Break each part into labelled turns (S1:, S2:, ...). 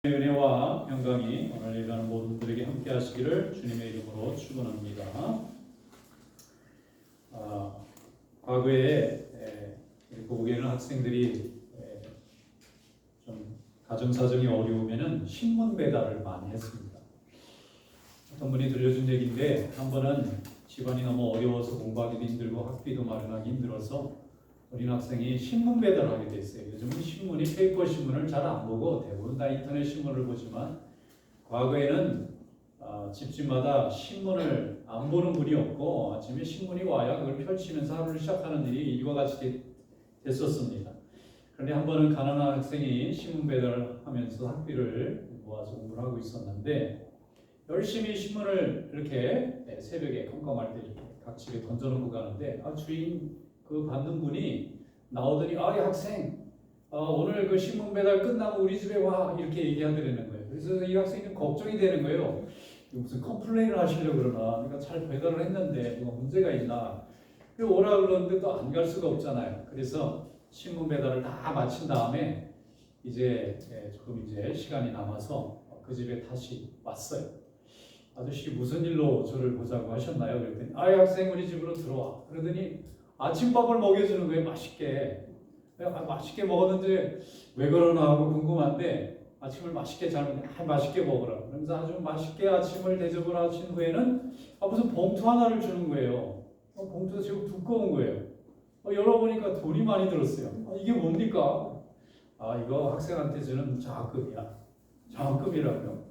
S1: 은혜와 영광이 오늘 예배하는 모든 분들에게 함께 하시기를 주님의 이름으로 축원합니다. 과거에 고국에 있는 학생들이 좀 가정 사정이 어려우면은 신문 배달을 많이 했습니다. 어떤 분이 들려준 얘기인데, 한 번은 집안이 너무 어려워서 공부하기도 힘들고 학비도 마련하기 힘들어서 어린 학생이 신문 배달을 하게 됐어요. 요즘은 신문이 페이퍼 신문을 잘 안 보고 대부분 다 인터넷 신문을 보지만, 과거에는 집집마다 신문을 안 보는 분이 없고 아침에 신문이 와야 그걸 펼치면서 하루를 시작하는 일이 일과 같이 됐었습니다. 그런데 한 번은 가난한 학생이 신문 배달을 하면서 학비를 모아서 공부를 하고 있었는데, 열심히 신문을 이렇게 새벽에 컴컴할 때 각 집에 던져놓고 가는데, 주인 그 받는 분이 나오더니, 이 학생, 오늘 그 신문 배달 끝나고 우리 집에 와, 이렇게 얘기하더라는 거예요. 그래서 이 학생이 걱정이 되는 거예요. 무슨 컴플레인을 하시려고 그러나, 내가 잘 배달을 했는데 뭐가 문제가 있나. 그래서 오라 그러는데 또 안 갈 수가 없잖아요. 그래서 신문 배달을 다 마친 다음에 이제 조금 시간이 남아서 그 집에 다시 왔어요. 아저씨 무슨 일로 저를 보자고 하셨나요? 그랬더니, 학생 우리 집으로 들어와. 그러더니 아침밥을 먹여주는 거예요. 맛있게. 맛있게 먹었는데 왜 그러나 하고 궁금한데, 아침을 맛있게 잘 먹으면 맛있게 먹으라. 그러면서 아주 맛있게 아침을 대접을 하신 후에는 무슨 봉투 하나를 주는 거예요. 봉투가 지금 두꺼운 거예요. 열어보니까 돈이 많이 들었어요. 이게 뭡니까? 이거 학생한테 주는 장학금이야. 장학금이라고요?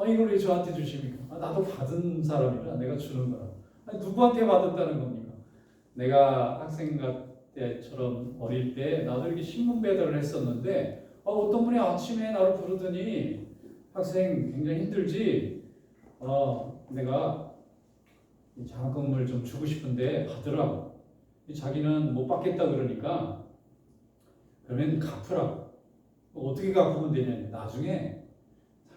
S1: 이걸 왜 저한테 주십니까? 나도 받은 사람이라 내가 주는 거라. 누구한테 받았다는 겁니까? 내가 학생 때처럼 어릴 때 나도 이렇게 신문 배달을 했었는데, 어떤 분이 아침에 나를 부르더니, 학생 굉장히 힘들지? 내가 장학금을 좀 주고 싶은데 받으라고. 자기는 못 받겠다 그러니까 그러면 갚으라고. 어떻게 갚으면 되냐? 나중에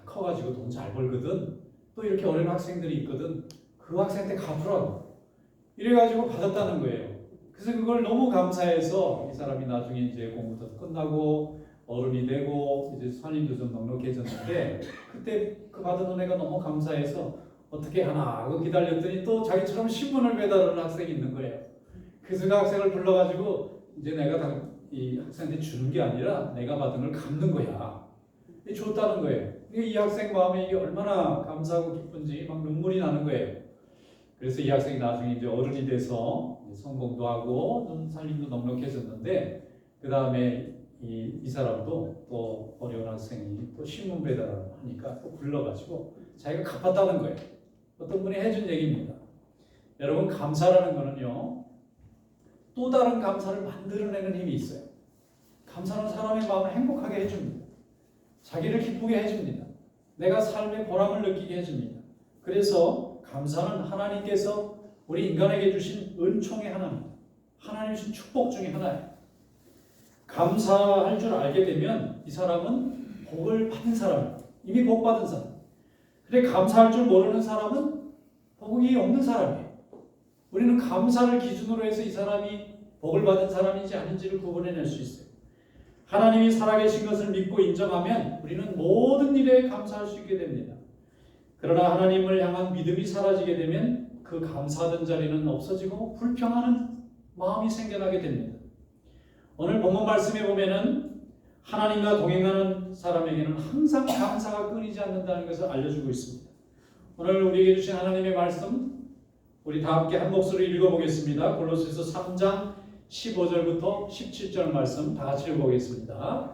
S1: 커가지고 돈 잘 벌거든. 또 이렇게 어린 학생들이 있거든. 그 학생한테 갚으라고. 이래가지고 받았다는 거예요. 그래서 그걸 너무 감사해서 이 사람이 나중에 이제 공부도 끝나고 어른이 되고 이제 선임도 좀 넉넉해졌는데, 그때 그 받은 은혜가 너무 감사해서 어떻게 하나 하고 기다렸더니 또 자기처럼 신문을 배달하는 학생이 있는 거예요. 그래서 그 학생을 불러가지고, 이제 내가 이 학생한테 주는 게 아니라 내가 받은 걸 갚는 거야. 줬다는 거예요. 이 학생 마음에 이게 얼마나 감사하고 기쁜지 막 눈물이 나는 거예요. 그래서 이 학생이 나중에 이제 어른이 돼서 성공도 하고 좀 살림도 넉넉해졌는데, 그 다음에 이 사람도 또 어려운 학생이 또 신문 배달을 하니까 또 불러가지고 자기가 갚았다는 거예요. 어떤 분이 해준 얘기입니다. 여러분, 감사라는 거는요, 또 다른 감사를 만들어내는 힘이 있어요. 감사는 사람의 마음을 행복하게 해줍니다. 자기를 기쁘게 해줍니다. 내가 삶의 보람을 느끼게 해줍니다. 그래서 감사는 하나님께서 우리 인간에게 주신 은총의 하나입니다. 하나님 주신 축복 중에 하나예요. 감사할 줄 알게 되면 이 사람은 복을 받은 사람이에요. 이미 복 받은 사람. 근데 감사할 줄 모르는 사람은 복이 없는 사람이에요. 우리는 감사를 기준으로 해서 이 사람이 복을 받은 사람인지 아닌지를 구분해낼 수 있어요. 하나님이 살아계신 것을 믿고 인정하면 우리는 모든 일에 감사할 수 있게 됩니다. 그러나 하나님을 향한 믿음이 사라지게 되면 그 감사하던 자리는 없어지고 불평하는 마음이 생겨나게 됩니다. 오늘 본문 말씀에 보면은 하나님과 동행하는 사람에게는 항상 감사가 끊이지 않는다는 것을 알려주고 있습니다. 오늘 우리에게 주신 하나님의 말씀, 우리 다 함께 한 목소리로 읽어보겠습니다. 골로새서 3장 15절부터 17절 말씀 다 같이 읽어보겠습니다.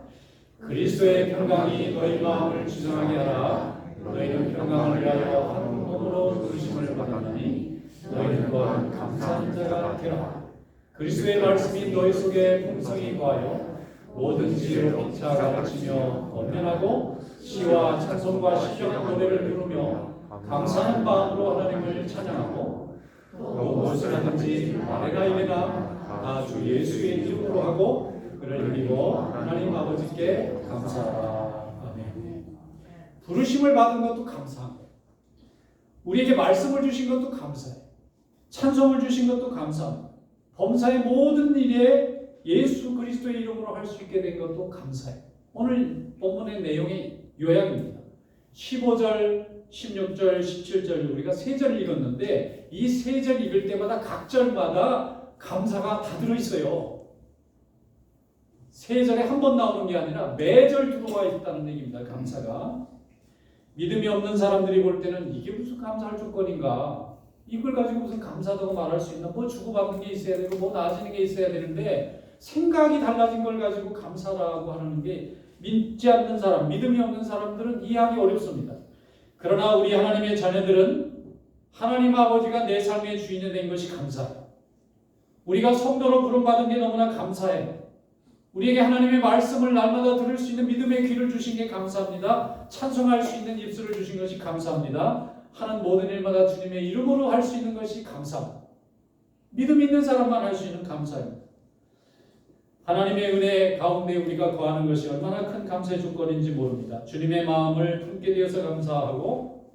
S1: 그리스도의 평강이 너희 마음을 지성하게 하라. 너희는 평강을 위하여 한 몸으로 부르심을 받았나니 너희는 또한 감사하는 자가 되라. 그리스도의 말씀이 너희 속에 풍성히 거하여 모든 지혜로 피차 가르치며 권면하고 시와 찬송과 시적한 노래를 부르며 감사하는 마음으로 하나님을 찬양하고, 또 무엇을 하든지 말이나 이래나 다 주 예수의 이름으로 하고 그를 드리고 하나님 아버지께 감사하라. 아멘. 부르심을 받은 것도 감사한 거예요. 우리에게 말씀을 주신 것도 감사해요. 찬송을 주신 것도 감사합니다. 범사의 모든 일에 예수 그리스도의 이름으로 할 수 있게 된 것도 감사해요. 오늘 본문의 내용이 요약입니다. 15절, 16절, 17절 우리가 세 절 읽었는데 이 세 절 읽을 때마다 각 절마다 감사가 다 들어있어요. 세 절에 한 번 나오는 게 아니라 매절 들어와 있다는 얘기입니다. 감사가. 믿음이 없는 사람들이 볼 때는 이게 무슨 감사할 조건인가? 이걸 가지고 무슨 감사하다고 말할 수 있나? 뭐 주고받는 게 있어야 되고 뭐 나아지는 게 있어야 되는데 생각이 달라진 걸 가지고 감사라고 하는 게 믿지 않는 사람, 믿음이 없는 사람들은 이해하기 어렵습니다. 그러나 우리 하나님의 자녀들은 하나님 아버지가 내 삶의 주인이 된 것이 감사해요. 우리가 성도로 부름받은 게 너무나 감사해요. 우리에게 하나님의 말씀을 날마다 들을 수 있는 믿음의 귀를 주신 게 감사합니다. 찬송할 수 있는 입술을 주신 것이 감사합니다. 하는 모든 일마다 주님의 이름으로 할 수 있는 것이 감사합니다. 믿음 있는 사람만 할 수 있는 감사입니다. 하나님의 은혜 가운데 우리가 거하는 것이 얼마나 큰 감사의 조건인지 모릅니다. 주님의 마음을 품게 되어서 감사하고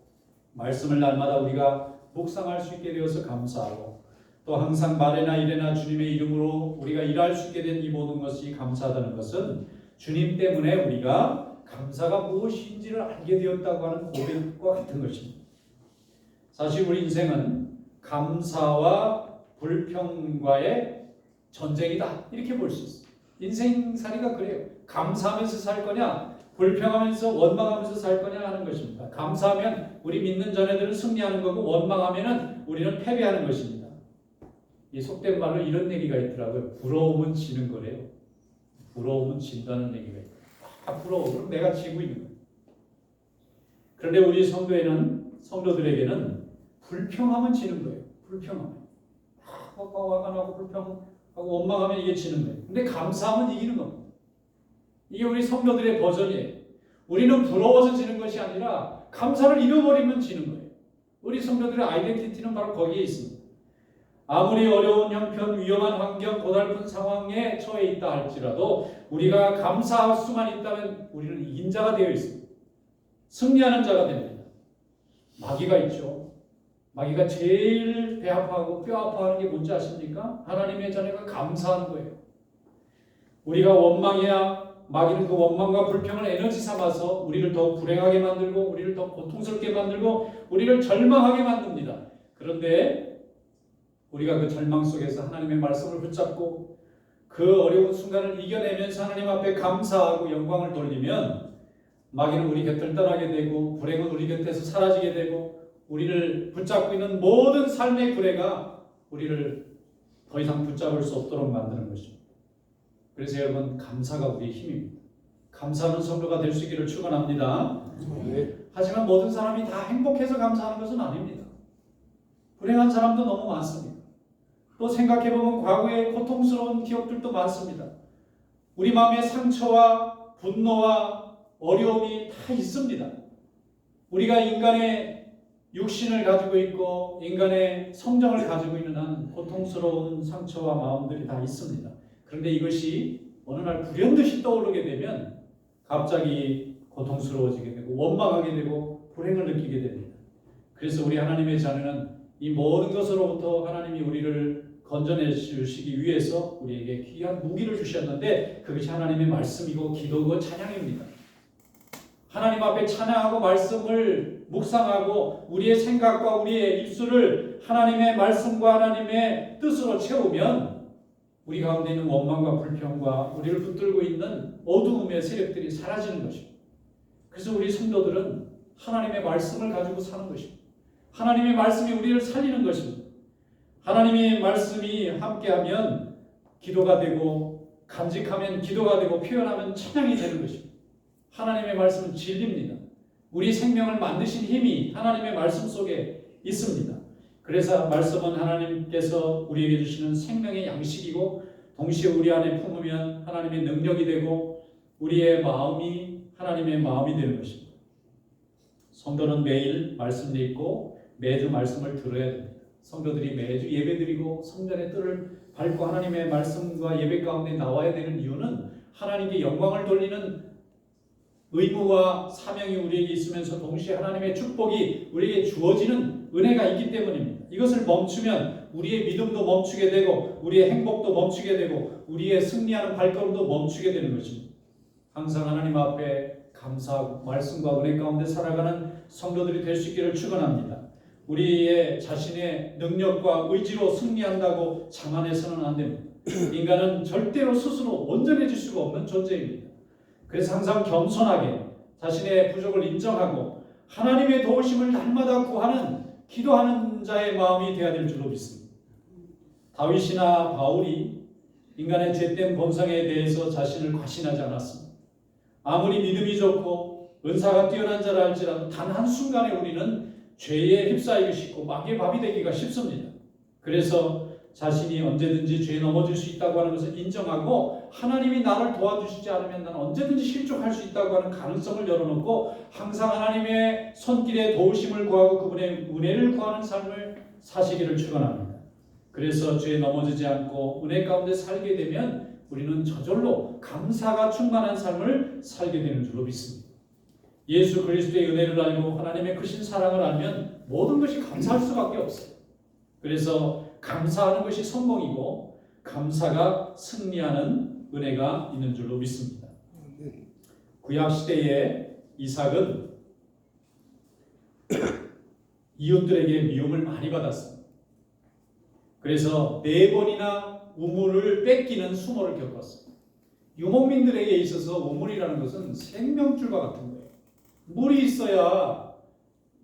S1: 말씀을 날마다 우리가 묵상할 수 있게 되어서 감사하고 또 항상 말에나 일에나 주님의 이름으로 우리가 일할 수 있게 된 이 모든 것이 감사하다는 것은 주님 때문에 우리가 감사가 무엇인지를 알게 되었다고 하는 고백과 같은 것입니다. 사실 우리 인생은 감사와 불평과의 전쟁이다 이렇게 볼 수 있어요. 인생살이가 그래요. 감사하면서 살 거냐 불평하면서 원망하면서 살 거냐 하는 것입니다. 감사하면 우리 믿는 자녀들은 승리하는 거고 원망하면 우리는 패배하는 것입니다. 이 속된 말로 이런 얘기가 있더라고요. 부러움은 지는 거래요. 부러움은 진다는 얘기가 있어요. 부러워. 그럼 내가 지고 있는 거예요. 그런데 우리 성도들에게는 불평하면 지는 거예요. 불평하면. 화가 나고 불평하고 원망하면 이게 지는 거예요. 근데 감사하면 이기는 겁니다. 이게 우리 성도들의 버전이에요. 우리는 부러워서 지는 것이 아니라 감사를 잃어버리면 지는 거예요. 우리 성도들의 아이덴티티는 바로 거기에 있습니다. 아무리 어려운 형편, 위험한 환경, 고달픈 상황에 처해 있다 할지라도 우리가 감사할 수만 있다면 우리는 이긴 자가 되어 있습니다. 승리하는 자가 됩니다. 마귀가 있죠. 마귀가 제일 배 아파하고 뼈 아파하는 게 뭔지 아십니까? 하나님의 자녀가 감사하는 거예요. 우리가 원망해야 마귀는 그 원망과 불평을 에너지 삼아서 우리를 더 불행하게 만들고 우리를 더 고통스럽게 만들고 우리를 절망하게 만듭니다. 그런데 우리가 그 절망 속에서 하나님의 말씀을 붙잡고 그 어려운 순간을 이겨내면서 하나님 앞에 감사하고 영광을 돌리면 마귀는 우리 곁을 떠나게 되고 불행은 우리 곁에서 사라지게 되고 우리를 붙잡고 있는 모든 삶의 구레가 우리를 더 이상 붙잡을 수 없도록 만드는 것입니다. 그래서 여러분 감사가 우리의 힘입니다. 감사하는 성도가 될 수 있기를 축원합니다. 하지만 모든 사람이 다 행복해서 감사하는 것은 아닙니다. 불행한 사람도 너무 많습니다. 또 생각해보면 과거의 고통스러운 기억들도 많습니다. 우리 마음의 상처와 분노와 어려움이 다 있습니다. 우리가 인간의 육신을 가지고 있고 인간의 성정을 가지고 있는 한 고통스러운 상처와 마음들이 다 있습니다. 그런데 이것이 어느 날 불현듯이 떠오르게 되면 갑자기 고통스러워지게 되고 원망하게 되고 불행을 느끼게 됩니다. 그래서 우리 하나님의 자녀는 이 모든 것으로부터 하나님이 우리를 건져내 주시기 위해서 우리에게 귀한 무기를 주셨는데 그것이 하나님의 말씀이고 기도고 찬양입니다. 하나님 앞에 찬양하고 말씀을 묵상하고 우리의 생각과 우리의 입술을 하나님의 말씀과 하나님의 뜻으로 채우면 우리 가운데 있는 원망과 불평과 우리를 붙들고 있는 어두움의 세력들이 사라지는 것입니다. 그래서 우리 성도들은 하나님의 말씀을 가지고 사는 것입니다. 하나님의 말씀이 우리를 살리는 것입니다. 하나님의 말씀이 함께하면 기도가 되고 간직하면 기도가 되고 표현하면 찬양이 되는 것입니다. 하나님의 말씀은 진리입니다. 우리 생명을 만드신 힘이 하나님의 말씀 속에 있습니다. 그래서 말씀은 하나님께서 우리에게 주시는 생명의 양식이고 동시에 우리 안에 품으면 하나님의 능력이 되고 우리의 마음이 하나님의 마음이 되는 것입니다. 성도는 매일 말씀 읽고 매주 말씀을 들어야 됩니다. 성도들이 매주 예배드리고 성전의 뜰을 밟고 하나님의 말씀과 예배 가운데 나와야 되는 이유는 하나님께 영광을 돌리는 의무와 사명이 우리에게 있으면서 동시에 하나님의 축복이 우리에게 주어지는 은혜가 있기 때문입니다. 이것을 멈추면 우리의 믿음도 멈추게 되고 우리의 행복도 멈추게 되고 우리의 승리하는 발걸음도 멈추게 되는 것입니다. 항상 하나님 앞에 감사하고 말씀과 은혜 가운데 살아가는 성도들이 될 수 있기를 축원합니다. 우리의 자신의 능력과 의지로 승리한다고 자만해서는 안 됩니다. 인간은 절대로 스스로 온전해질 수가 없는 존재입니다. 그래서 항상 겸손하게 자신의 부족을 인정하고 하나님의 도우심을 날마다 구하는 기도하는 자의 마음이 되어야 될 줄로 믿습니다. 다윗이나 바울이 인간의 죄된 본성에 대해서 자신을 과신하지 않았습니다. 아무리 믿음이 좋고 은사가 뛰어난 자라 할지라도 단 한순간에 우리는 죄에 휩싸이기 쉽고 마귀의 밥이 되기가 쉽습니다. 그래서 자신이 언제든지 죄에 넘어질 수 있다고 하는 것을 인정하고 하나님이 나를 도와주시지 않으면 나는 언제든지 실족할 수 있다고 하는 가능성을 열어놓고 항상 하나님의 손길에 도우심을 구하고 그분의 은혜를 구하는 삶을 사시기를 축원합니다. 그래서 죄에 넘어지지 않고 은혜 가운데 살게 되면 우리는 저절로 감사가 충만한 삶을 살게 되는 줄로 믿습니다. 예수 그리스도의 은혜를 알고 하나님의 크신 사랑을 알면 모든 것이 감사할 수밖에 없어요. 그래서 감사하는 것이 성공이고 감사가 승리하는 은혜가 있는 줄로 믿습니다. 구약 시대에 이삭은 이웃들에게 미움을 많이 받았습니다. 그래서 4번이나 우물을 뺏기는 수모를 겪었어요. 유목민들에게 있어서 우물이라는 것은 생명줄과 같은 거예요. 물이 있어야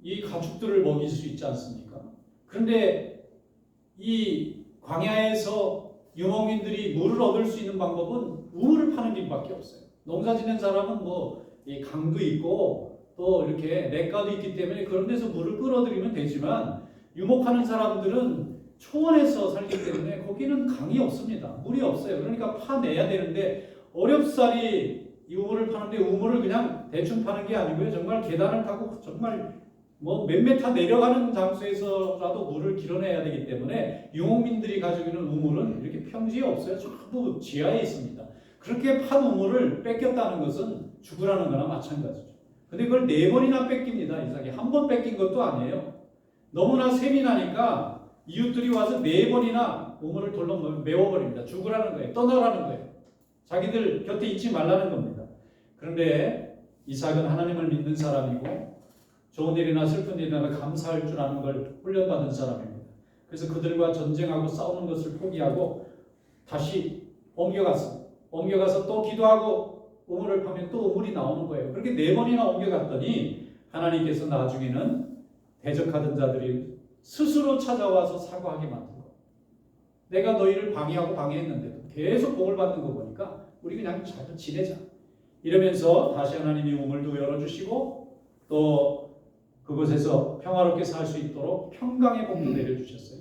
S1: 이 가축들을 먹일 수 있지 않습니까? 그런데 이 광야에서 유목민들이 물을 얻을 수 있는 방법은 우물을 파는 길밖에 없어요. 농사 짓는 사람은 이 강도 있고 또 이렇게 냇가도 있기 때문에 그런 데서 물을 끌어들이면 되지만 유목하는 사람들은 초원에서 살기 때문에 거기는 강이 없습니다. 물이 없어요. 그러니까 파내야 되는데 어렵사리 이 우물을 파는데 우물을 그냥 대충 파는 게 아니고요. 정말 계단을 타고 정말 몇 메타 내려가는 장소에서라도 물을 길어내야 되기 때문에 유목민들이 가지고 있는 우물은 이렇게 평지에 없어요. 전부 지하에 있습니다. 그렇게 판 우물을 뺏겼다는 것은 죽으라는 거나 마찬가지죠. 근데 그걸 4번이나 뺏깁니다. 이삭이 한 번 뺏긴 것도 아니에요. 너무나 셈이 나니까 이웃들이 와서 4번이나 우물을 돌로 메워버립니다. 죽으라는 거예요. 떠나라는 거예요. 자기들 곁에 있지 말라는 겁니다. 그런데 이삭은 하나님을 믿는 사람이고 좋은 일이나 슬픈 일이나 감사할 줄 아는 걸 훈련받은 사람입니다. 그래서 그들과 전쟁하고 싸우는 것을 포기하고 다시 옮겨갔습니다. 옮겨가서 또 기도하고 우물을 파면 또 우물이 나오는 거예요. 그렇게 4번이나 옮겨갔더니 하나님께서 나중에는 대적하던 자들이 스스로 찾아와서 사과하게 만든 거예요. 내가 너희를 방해하고 방해했는데도 계속 복을 받는 거 보니까 우리 그냥 잘 지내자. 이러면서 다시 하나님이 우물도 열어주시고 또 그곳에서 평화롭게 살 수 있도록 평강의 복도 내려주셨어요.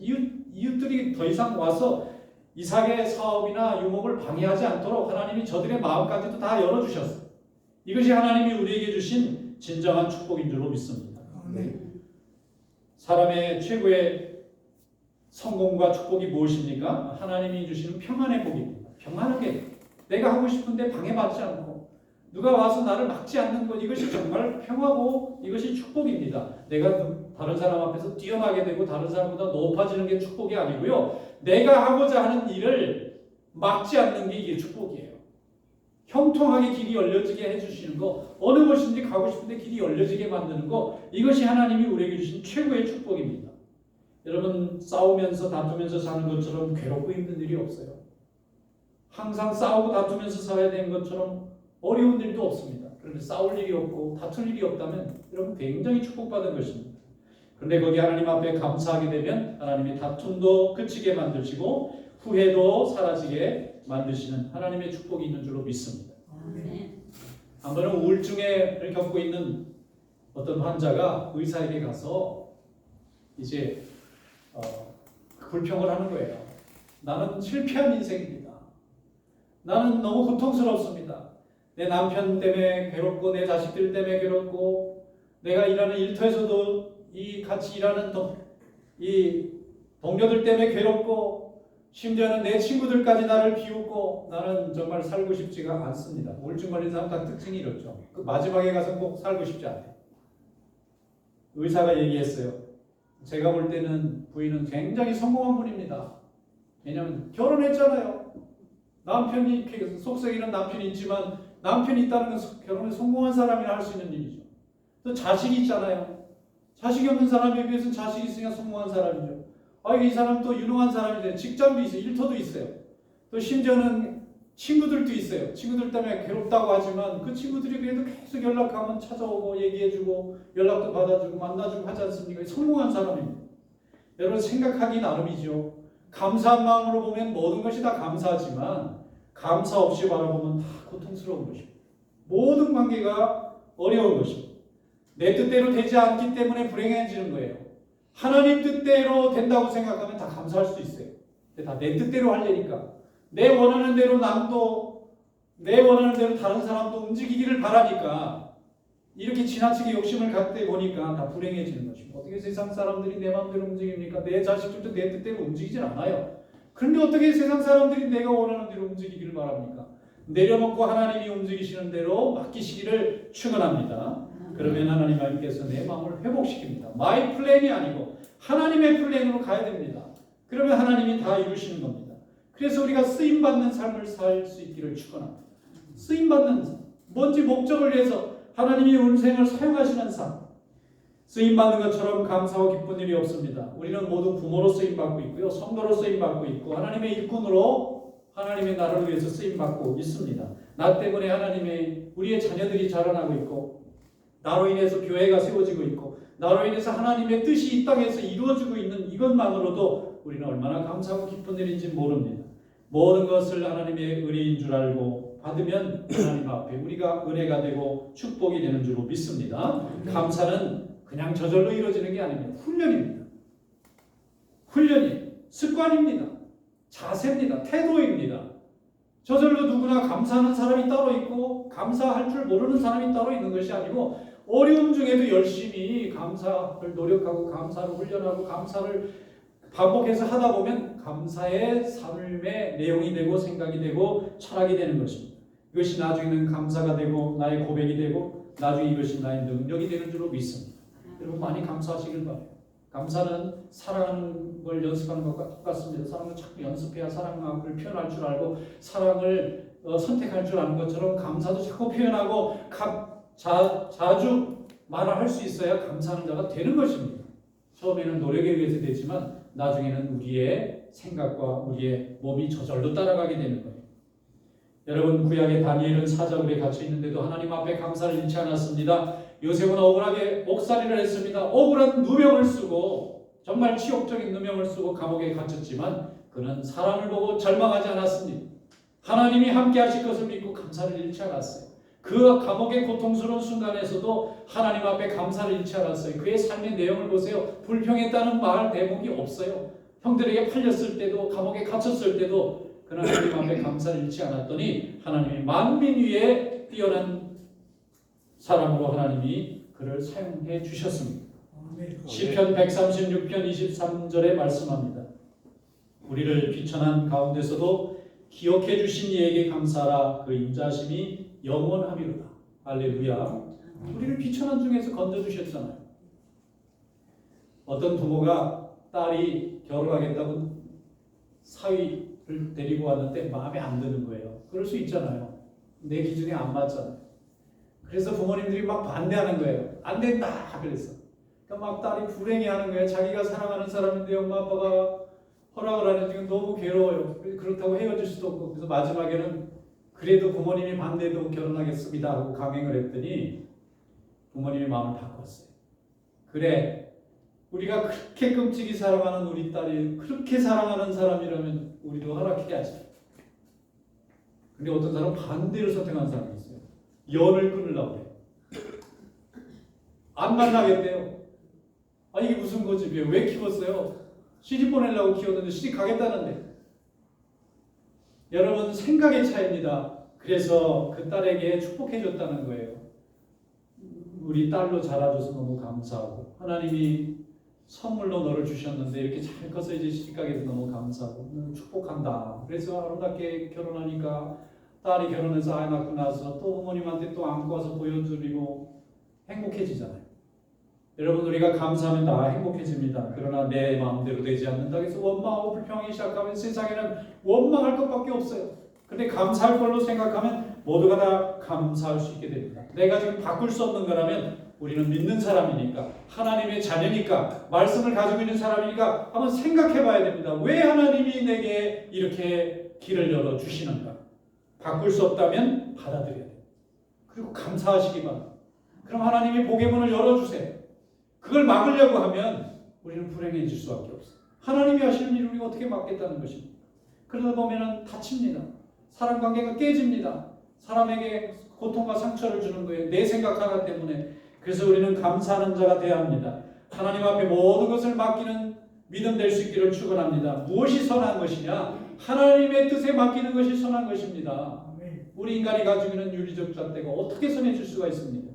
S1: 이웃들이 더 이상 와서 이삭의 사업이나 유목을 방해하지 않도록 하나님이 저들의 마음까지도 다 열어주셨어요. 이것이 하나님이 우리에게 주신 진정한 축복인 줄로 믿습니다. 사람의 최고의 성공과 축복이 무엇입니까? 하나님이 주시는 평안의 복입니다. 평안하게 내가 하고 싶은데 방해받지 않고 누가 와서 나를 막지 않는 것, 이것이 정말 평화고 이것이 축복입니다. 내가 다른 사람 앞에서 뛰어나게 되고 다른 사람보다 높아지는 게 축복이 아니고요. 내가 하고자 하는 일을 막지 않는 게 이게 축복이에요. 형통하게 길이 열려지게 해주시는 거, 어느 곳인지 가고 싶은데 길이 열려지게 만드는 거, 이것이 하나님이 우리에게 주신 최고의 축복입니다. 여러분, 싸우면서 다투면서 사는 것처럼 괴롭고 힘든 일이 없어요. 항상 싸우고 다투면서 살아야 되는 것처럼 어려운 일도 없습니다. 그런데 싸울 일이 없고 다툴 일이 없다면 여러분 굉장히 축복받은 것입니다. 그런데 거기 하나님 앞에 감사하게 되면 하나님이 다툼도 그치게 만드시고 후회도 사라지게 만드시는 하나님의 축복이 있는 줄로 믿습니다. 한 번은 우울증을 겪고 있는 어떤 환자가 의사에게 가서 이제 불평을 하는 거예요. 나는 실패한 인생입니다. 나는 너무 고통스럽습니다. 내 남편 때문에 괴롭고 내 자식들 때문에 괴롭고 내가 일하는 일터에서도 이 같이 일하는 이 동료들 때문에 괴롭고 심지어는 내 친구들까지 나를 비웃고 나는 정말 살고 싶지가 않습니다. 우울증 걸린 사람 다 특징이 이렇죠. 그 마지막에 가서 꼭 살고 싶지 않아요. 의사가 얘기했어요. 제가 볼 때는 부인은 굉장히 성공한 분입니다. 왜냐하면 결혼했잖아요. 남편이 속썩이는 남편이 있지만 남편이 있다는 것은 결혼에 성공한 사람이나 할 수 있는 일이죠. 또 자식이 있잖아요. 자식이 없는 사람에 비해서는 자식이 있으니까 성공한 사람이죠. 이 사람 또 유능한 사람이죠. 직장도 있어요. 일터도 있어요. 또 심지어는 친구들도 있어요. 친구들 때문에 괴롭다고 하지만 그 친구들이 그래도 계속 연락하면 찾아오고 얘기해주고 연락도 받아주고 만나주고 하지 않습니까? 성공한 사람입니다. 여러분 생각하기 나름이죠. 감사한 마음으로 보면 모든 것이 다 감사하지만 감사 없이 바라보면 다 고통스러운 것입니다. 모든 관계가 어려운 것입니다. 내 뜻대로 되지 않기 때문에 불행해지는 거예요. 하나님 뜻대로 된다고 생각하면 다 감사할 수 있어요. 다 내 뜻대로 하려니까 내 원하는 대로 남도 내 원하는 대로 다른 사람도 움직이기를 바라니까 이렇게 지나치게 욕심을 갖다 보니까 다 불행해지는 것입니다. 어떻게 세상 사람들이 내 마음대로 움직입니까? 내 자식들도 내 뜻대로 움직이질 않아요. 그런데 어떻게 세상 사람들이 내가 원하는 대로 움직이기를 바랍니까? 내려놓고 하나님이 움직이시는 대로 맡기시기를 축원합니다. 그러면 하나님께서 내 마음을 회복시킵니다. 마이 플랜이 아니고 하나님의 플랜으로 가야 됩니다. 그러면 하나님이 다 이루시는 겁니다. 그래서 우리가 쓰임받는 삶을 살 수 있기를 축원합니다. 쓰임받는 삶, 뭔지 목적을 위해서 하나님이 인생을 사용하시는 삶. 쓰임받는 것처럼 감사하고 기쁜 일이 없습니다. 우리는 모두 부모로 쓰임받고 있고요. 성도로 쓰임받고 있고 하나님의 일꾼으로 하나님의 나라를 위해서 쓰임받고 있습니다. 나 때문에 우리의 자녀들이 자라나고 있고 나로 인해서 교회가 세워지고 있고 나로 인해서 하나님의 뜻이 이 땅에서 이루어지고 있는 이것만으로도 우리는 얼마나 감사하고 기쁜 일인지 모릅니다. 모든 것을 하나님의 은혜인 줄 알고 받으면 하나님 앞에 우리가 은혜가 되고 축복이 되는 줄로 믿습니다. 감사는 그냥 저절로 이루어지는 게 아닙니다. 훈련입니다. 훈련이 습관입니다. 자세입니다. 태도입니다. 저절로 누구나 감사하는 사람이 따로 있고 감사할 줄 모르는 사람이 따로 있는 것이 아니고 어려움 중에도 열심히 감사를 노력하고 감사를 훈련하고 감사를 반복해서 하다 보면 감사의 삶의 내용이 되고 생각이 되고 철학이 되는 것입니다. 이것이 나중에는 감사가 되고 나의 고백이 되고 나중에 이것이 나의 능력이 되는 줄로 믿습니다. 여러분 많이 감사하시길 바라요. 감사는 사랑하는 걸 연습하는 것과 똑같습니다. 사랑을 자꾸 연습해야 사랑을 표현할 줄 알고 사랑을 선택할 줄 아는 것처럼 감사도 자꾸 표현하고 자주 말을 할 수 있어야 감사하는 자가 되는 것입니다. 처음에는 노력에 의해서 되지만 나중에는 우리의 생각과 우리의 몸이 저절로 따라가게 되는 거예요. 여러분 구약의 다니엘은 사자굴에 갇혀 있는데도 하나님 앞에 감사를 잃지 않았습니다. 요셉은 억울하게 옥살이를 했습니다. 억울한 누명을 쓰고 정말 치욕적인 누명을 쓰고 감옥에 갇혔지만 그는 사람을 보고 절망하지 않았습니다. 하나님이 함께 하실 것을 믿고 감사를 잃지 않았어요. 그 감옥의 고통스러운 순간에서도 하나님 앞에 감사를 잃지 않았어요. 그의 삶의 내용을 보세요. 불평했다는 말 대목이 없어요. 형들에게 팔렸을 때도 감옥에 갇혔을 때도 그는 하나님 앞에 감사를 잃지 않았더니 하나님이 만민 위에 뛰어난 사람으로 하나님이 그를 사용해 주셨습니다. 시편 136편 23절에 말씀합니다. 우리를 비천한 가운데서도 기억해 주신 이에게 감사하라. 그 인자심이 영원하리로다. 할렐루야. 우리를 비천한 중에서 건져주셨잖아요. 어떤 부모가 딸이 결혼하겠다고 사위를 데리고 왔는데 마음에 안 드는 거예요. 그럴 수 있잖아요. 내 기준에 안 맞잖아요. 그래서 부모님들이 막 반대하는 거예요. 안 된다 그래서. 그러니까 막 딸이 불행해하는 거예요. 자기가 사랑하는 사람인데 엄마 아빠가 허락을 안 해주면 너무 괴로워요. 그렇다고 헤어질 수도 없고. 그래서 마지막에는 그래도 부모님이 반대도 결혼하겠습니다 하고 강행을 했더니 부모님이 마음을 바꿨어요. 그래, 우리가 그렇게 끔찍이 사랑하는 우리 딸이 그렇게 사랑하는 사람이라면 우리도 허락해야지. 근데 어떤 사람은 반대를 선택한 사람이 있어요. 연을 끊으려고 해요. 안 만나겠대요. 이게 무슨 고집이에요? 왜 키웠어요? 시집 보내려고 키웠는데 시집 가겠다는데. 여러분 생각의 차이입니다. 그래서 그 딸에게 축복해 줬다는 거예요. 우리 딸로 자라줘서 너무 감사하고 하나님이 선물로 너를 주셨는데 이렇게 잘 커서 이제 시집가게 돼서 너무 감사하고 축복한다. 그래서 아름답게 결혼하니까 딸이 결혼해서 아이 낳고 나서 또 부모님한테 또 안고 와서 보여드리고 행복해지잖아요. 여러분 우리가 감사하면 다 행복해집니다. 그러나 내 마음대로 되지 않는다 해서 원망하고 불평하기 시작하면 세상에는 원망할 것밖에 없어요. 근데 감사할 걸로 생각하면 모두가 다 감사할 수 있게 됩니다. 내가 지금 바꿀 수 없는 거라면 우리는 믿는 사람이니까, 하나님의 자녀니까, 말씀을 가지고 있는 사람이니까 한번 생각해 봐야 됩니다. 왜 하나님이 내게 이렇게 길을 열어 주시는가? 바꿀 수 없다면 받아들여야 돼요. 그리고 감사하시기 바랍니다. 그럼 하나님이 복의 문을 열어주세요. 그걸 막으려고 하면 우리는 불행해질 수밖에 없어요. 하나님이 하시는 일을 우리가 어떻게 막겠다는 것입니다. 그러다 보면 다칩니다. 사람 관계가 깨집니다. 사람에게 고통과 상처를 주는 거예요. 내 생각 하나 때문에. 그래서 우리는 감사하는 자가 되어야 합니다. 하나님 앞에 모든 것을 맡기는 믿음 될 수 있기를 축원합니다. 무엇이 선한 것이냐? 하나님의 뜻에 맡기는 것이 선한 것입니다. 우리 인간이 가지고 있는 윤리적 잣대가 어떻게 선해질 수가 있습니까?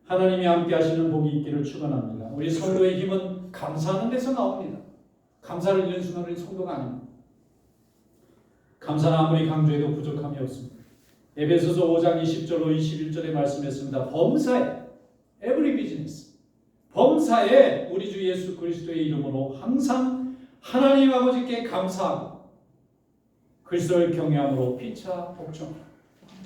S1: 하나님이 함께 하시는 복이 있기를 축원합니다. 우리 성도의 힘은 감사하는 데서 나옵니다. 감사를 잃는 순간 우리 성도가 아닙니다. 감사는 아무리 강조해도 부족함이 없습니다. 에베소서 5장 20절로 21절에 말씀했습니다. 범사에 every business, 범사에 우리 주 예수 그리스도의 이름으로 항상 하나님 아버지께 감사하고 그리스도를 경외함으로 피차 복종하라.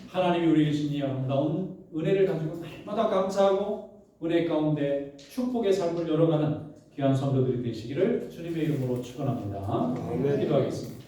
S1: 하나님이 우리에게 주신 이 아름다운 은혜를 가지고 날마다 감사하고 은혜 가운데 축복의 삶을 열어가는 귀한 성도들이 되시기를 주님의 이름으로 축원합니다. 기도하겠습니다.